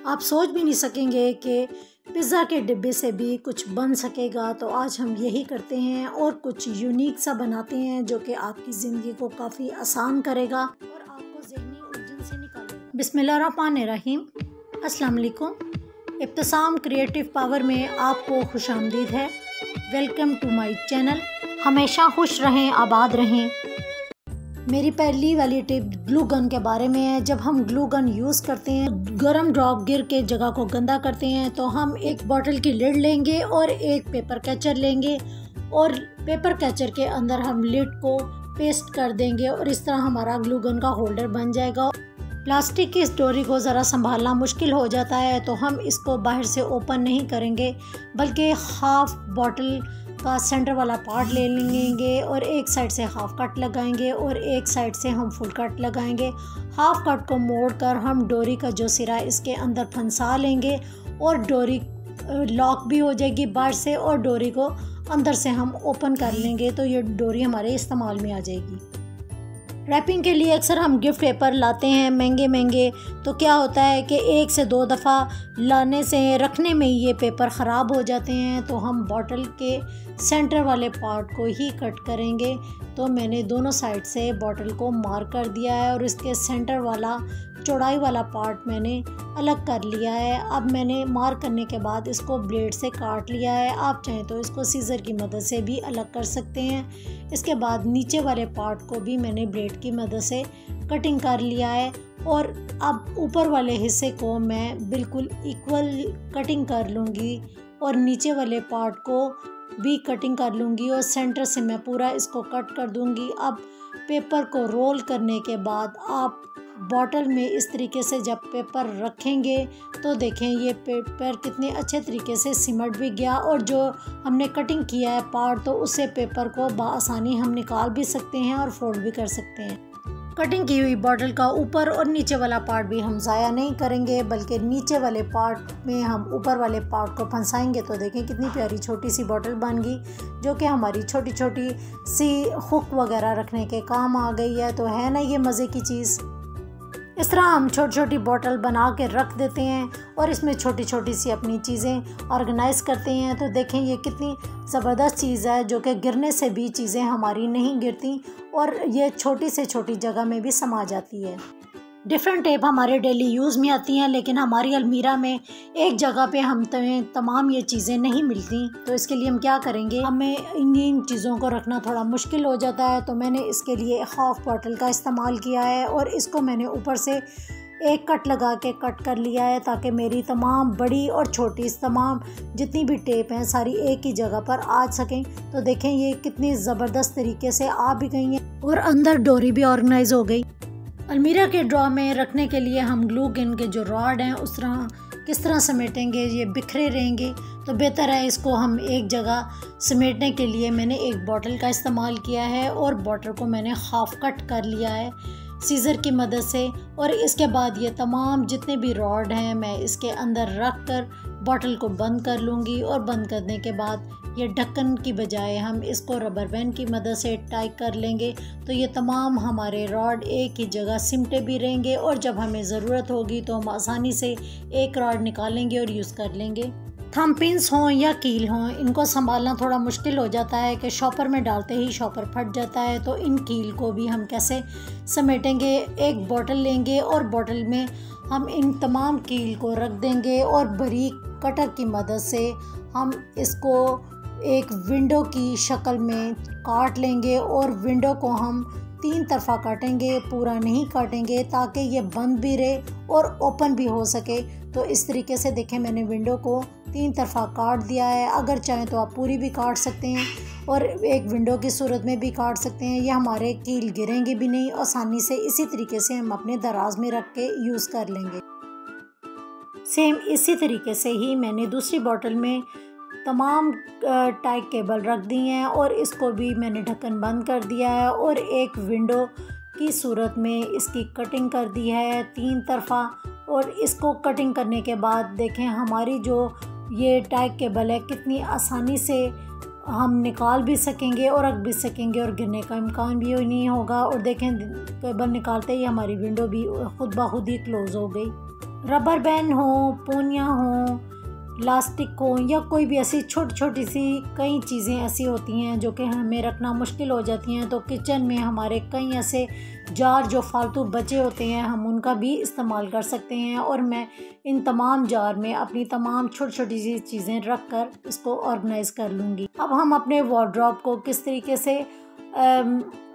आप सोच भी नहीं सकेंगे कि पिज़्ज़ा के डिब्बे से भी कुछ बन सकेगा। तो आज हम यही करते हैं और कुछ यूनिक सा बनाते हैं जो कि आपकी ज़िंदगी को काफ़ी आसान करेगा और आपको ज़हनी उलझन से निकालेगा। बिस्मिल्लाहिर्रहमानिर्रहीम। अस्सलाम वालेकुम। इब्तिसाम क्रिएटिव पावर में आपको खुशामदीद है। Welcome to my channel. हमेशा खुश रहें, आबाद रहें। मेरी पहली वाली टिप ग्लू गन के बारे में है। जब हम ग्लू गन यूज़ करते हैं, गर्म ड्रॉप गिर के जगह को गंदा करते हैं, तो हम एक बॉटल की लिड लेंगे और एक पेपर कैचर लेंगे और पेपर कैचर के अंदर हम लिड को पेस्ट कर देंगे और इस तरह हमारा ग्लू गन का होल्डर बन जाएगा। प्लास्टिक की इस डोरी को ज़रा संभालना मुश्किल हो जाता है, तो हम इसको बाहर से ओपन नहीं करेंगे बल्कि हाफ बॉटल का सेंटर वाला पार्ट ले लेंगे और एक साइड से हाफ कट लगाएंगे और एक साइड से हम फुल कट लगाएंगे। हाफ कट को मोड़कर हम डोरी का जो सिरा इसके अंदर फंसा लेंगे और डोरी लॉक भी हो जाएगी बाहर से और डोरी को अंदर से हम ओपन कर लेंगे, तो ये डोरी हमारे इस्तेमाल में आ जाएगी। रैपिंग के लिए अक्सर हम गिफ्ट पेपर लाते हैं महंगे, तो क्या होता है कि एक से दो दफ़ा लाने से रखने में ये पेपर ख़राब हो जाते हैं। तो हम बॉटल के सेंटर वाले पार्ट को ही कट करेंगे। तो मैंने दोनों साइड से बॉटल को मार्क कर दिया है और इसके सेंटर वाला चौड़ाई वाला पार्ट मैंने अलग कर लिया है। अब मैंने मार्क करने के बाद इसको ब्लेड से काट लिया है। आप चाहें तो इसको सीज़र की मदद से भी अलग कर सकते हैं। इसके बाद नीचे वाले पार्ट को भी मैंने ब्लेड की मदद से कटिंग कर लिया है और अब ऊपर वाले हिस्से को मैं बिल्कुल इक्वल कटिंग कर लूँगी और नीचे वाले पार्ट को भी कटिंग कर लूँगी और सेंटर से मैं पूरा इसको कट कर दूँगी। अब पेपर को रोल करने के बाद आप बॉटल में इस तरीके से जब पेपर रखेंगे तो देखें ये पेपर कितने अच्छे तरीके से सिमट भी गया और जो हमने कटिंग किया है पार्ट, तो उससे पेपर को बआसानी हम निकाल भी सकते हैं और फोल्ड भी कर सकते हैं। कटिंग की हुई बॉटल का ऊपर और नीचे वाला पार्ट भी हम ज़ाया नहीं करेंगे बल्कि नीचे वाले पार्ट में हम ऊपर वाले पार्ट को फंसाएंगे। तो देखें कितनी प्यारी छोटी सी बॉटल बन गई जो कि हमारी छोटी छोटी सी हुक वगैरह रखने के काम आ गई है। तो है ना ये मज़े की चीज़। इस तरह हम छोटी छोटी बॉटल बना के रख देते हैं और इसमें छोटी छोटी सी अपनी चीज़ें ऑर्गेनाइज करते हैं। तो देखें ये कितनी ज़बरदस्त चीज़ है जो कि गिरने से भी चीज़ें हमारी नहीं गिरती और ये छोटी से छोटी जगह में भी समा जाती है। डिफरेंट टेप हमारे डेली यूज़ में आती हैं, लेकिन हमारी अलमीरा में एक जगह पे हम तमाम ये चीज़ें नहीं मिलती। तो इसके लिए हम क्या करेंगे, हमें इन चीज़ों को रखना थोड़ा मुश्किल हो जाता है। तो मैंने इसके लिए हाफ बॉटल का इस्तेमाल किया है और इसको मैंने ऊपर से एक कट लगा के कट कर लिया है ताकि मेरी तमाम बड़ी और छोटी तमाम जितनी भी टेप हैं सारी एक ही जगह पर आ सकें। तो देखें ये कितनी ज़बरदस्त तरीके से आ भी गई हैं और अंदर डोरी भी ऑर्गेनाइज हो गई। अलमीरा के ड्रॉ में रखने के लिए हम ग्लू गन के जो रॉड हैं उस तरह किस तरह समेटेंगे, ये बिखरे रहेंगे। तो बेहतर है इसको हम एक जगह समेटने के लिए मैंने एक बॉटल का इस्तेमाल किया है और बॉटल को मैंने हाफ कट कर लिया है सीज़र की मदद से। और इसके बाद ये तमाम जितने भी रॉड हैं मैं इसके अंदर रख कर बॉटल को बंद कर लूँगी और बंद करने के बाद ये ढक्कन की बजाय हम इसको रबर बैंड की मदद से टाइट कर लेंगे। तो ये तमाम हमारे रॉड एक ही जगह सिमटे भी रहेंगे और जब हमें ज़रूरत होगी तो हम आसानी से एक रॉड निकालेंगे और यूज़ कर लेंगे। थंब पिन्स हों या कील हों, इनको संभालना थोड़ा मुश्किल हो जाता है कि शॉपर में डालते ही शॉपर फट जाता है। तो इन कील को भी हम कैसे समेटेंगे, एक बॉटल लेंगे और बॉटल में हम इन तमाम कील को रख देंगे और बारीक कटर की मदद से हम इसको एक विंडो की शक्ल में काट लेंगे और विंडो को हम 3 तरफ़ा काटेंगे, पूरा नहीं काटेंगे ताकि ये बंद भी रहे और ओपन भी हो सके। तो इस तरीके से देखें मैंने विंडो को 3 तरफ़ा काट दिया है। अगर चाहें तो आप पूरी भी काट सकते हैं और एक विंडो की सूरत में भी काट सकते हैं। ये हमारे कील गिरेंगे भी नहीं, आसानी से इसी तरीके से हम अपने दराज में रख के यूज़ कर लेंगे। सेम इसी तरीके से ही मैंने दूसरी बॉटल में तमाम टाइट केबल रख दी हैं और इसको भी मैंने ढक्कन बंद कर दिया है और एक विंडो की सूरत में इसकी कटिंग कर दी है 3 तरफ़ा। और इसको कटिंग करने के बाद देखें हमारी जो ये टाइट केबल है कितनी आसानी से हम निकाल भी सकेंगे और रख भी सकेंगे और गिरने का इम्कान भी नहीं होगा। और देखें केबल निकालते ही हमारी विंडो भी खुद ब खुद ही क्लोज़ हो गई। रबर बैंड हो, पोनियाँ हो, लास्टिक हो, या कोई भी ऐसी छोटी छोटी सी कई चीज़ें ऐसी होती हैं जो कि हमें रखना मुश्किल हो जाती हैं। तो किचन में हमारे कई ऐसे जार जो फालतू बचे होते हैं, हम उनका भी इस्तेमाल कर सकते हैं। और मैं इन तमाम जार में अपनी तमाम छोटी छोटी सी चीज़ें रख कर इसको ऑर्गेनाइज़ कर लूँगी। अब हम अपने वार्डरोब को किस तरीके से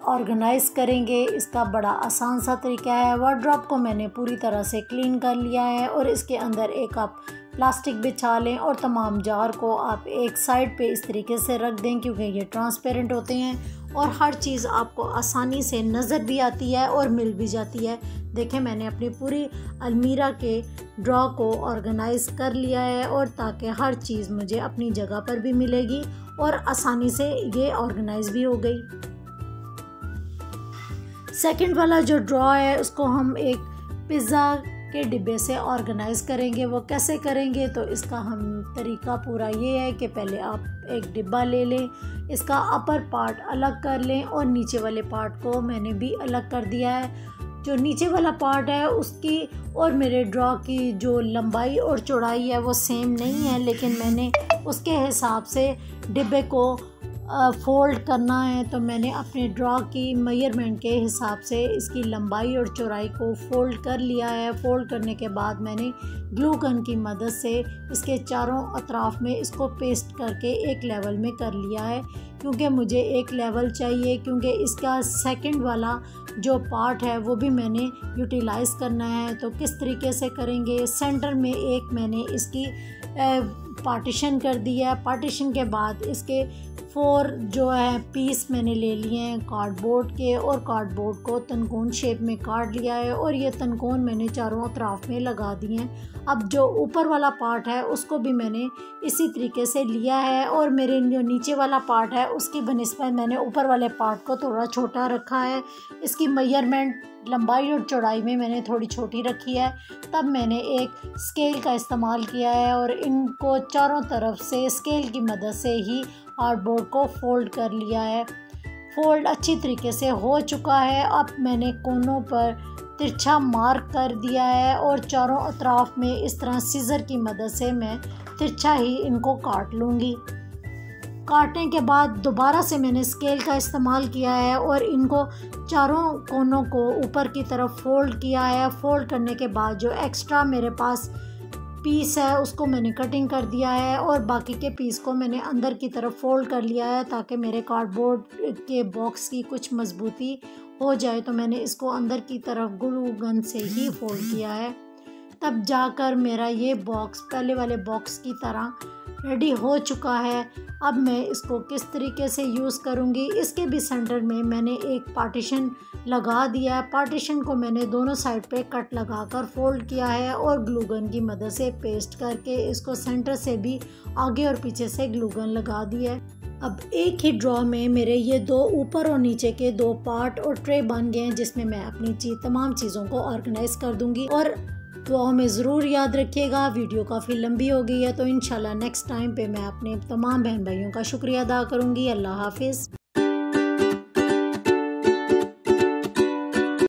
ऑर्गेनाइज़ करेंगे, इसका बड़ा आसान सा तरीका है। वार्डरोब को मैंने पूरी तरह से क्लीन कर लिया है और इसके अंदर एक आप प्लास्टिक बिछा लें और तमाम जार को आप एक साइड पे इस तरीके से रख दें, क्योंकि ये ट्रांसपेरेंट होते हैं और हर चीज़ आपको आसानी से नज़र भी आती है और मिल भी जाती है। देखें, मैंने अपनी पूरी अलमीरा के ड्रॉ को ऑर्गेनाइज़ कर लिया है, और ताकि हर चीज़ मुझे अपनी जगह पर भी मिलेगी और आसानी से ये ऑर्गेनाइज़ भी हो गई। सेकंड वाला जो ड्रॉ है उसको हम एक पिज़्ज़ा के डिब्बे से ऑर्गेनाइज़ करेंगे। वो कैसे करेंगे, तो इसका हम तरीका पूरा ये है कि पहले आप एक डिब्बा ले लें, इसका अपर पार्ट अलग कर लें और नीचे वाले पार्ट को मैंने भी अलग कर दिया है। जो नीचे वाला पार्ट है उसकी और मेरे ड्रॉ की जो लंबाई और चौड़ाई है वो सेम नहीं है, लेकिन मैंने उसके हिसाब से डिब्बे को फ़ोल्ड करना है। तो मैंने अपने ड्रॉ की मेजरमेंट के हिसाब से इसकी लंबाई और चौड़ाई को फ़ोल्ड कर लिया है। फ़ोल्ड करने के बाद मैंने ग्लू गन की मदद से इसके चारों अतराफ़ में इसको पेस्ट करके एक लेवल में कर लिया है, क्योंकि मुझे एक लेवल चाहिए, क्योंकि इसका सेकंड वाला जो पार्ट है वो भी मैंने यूटिलाइज़ करना है। तो किस तरीके से करेंगे, सेंटर में एक मैंने इसकी पार्टीशन कर दिया। पार्टीशन के बाद इसके 4 जो है पीस मैंने ले लिए हैं कार्डबोर्ड के, और कार्डबोर्ड को तनकोन शेप में काट लिया है और ये तनकोन मैंने चारों अतराफ में लगा दिए हैं। अब जो ऊपर वाला पार्ट है उसको भी मैंने इसी तरीके से लिया है, और मेरे जो नीचे वाला पार्ट है उसकी बनिस्बत मैंने ऊपर वाले पार्ट को थोड़ा छोटा रखा है। इसकी मेजरमेंट लंबाई और चौड़ाई में मैंने थोड़ी छोटी रखी है। तब मैंने एक स्केल का इस्तेमाल किया है और इनको चारों तरफ से स्केल की मदद से ही कार्डबोर्ड को फोल्ड कर लिया है। फोल्ड अच्छी तरीके से हो चुका है। अब मैंने कोनों पर तिरछा मार्क कर दिया है और चारों अतराफ में इस तरह सीज़र की मदद से मैं तिरछा ही इनको काट लूँगी। काटने के बाद दोबारा से मैंने स्केल का इस्तेमाल किया है और इनको चारों कोनों को ऊपर की तरफ फोल्ड किया है। फोल्ड करने के बाद जो एक्स्ट्रा मेरे पास पीस है उसको मैंने कटिंग कर दिया है और बाकी के पीस को मैंने अंदर की तरफ फोल्ड कर लिया है, ताकि मेरे कार्डबोर्ड के बॉक्स की कुछ मजबूती हो जाए। तो मैंने इसको अंदर की तरफ ग्लू गन से ही फोल्ड किया है, तब जाकर मेरा ये बॉक्स पहले वाले बॉक्स की तरह रेडी हो चुका है। अब मैं इसको किस तरीके से यूज़ करूँगी, इसके भी सेंटर में मैंने एक पार्टीशन लगा दिया है। पार्टीशन को मैंने दोनों साइड पे कट लगाकर फोल्ड किया है और ग्लू गन की मदद से पेस्ट करके इसको सेंटर से भी आगे और पीछे से ग्लू गन लगा दिया है। अब एक ही ड्रॉ में मेरे ये 2 ऊपर और नीचे के 2 पार्ट और ट्रे बन गए हैं, जिसमें मैं अपनी तमाम चीज़ों को ऑर्गेनाइज कर दूँगी। और दुआओं में ज़रूर याद रखिएगा। वीडियो काफ़ी लंबी हो गई है, तो इंशाल्लाह नेक्स्ट टाइम पे मैं अपने तमाम बहन भाइयों का शुक्रिया अदा करूँगी। अल्लाह हाफिज़।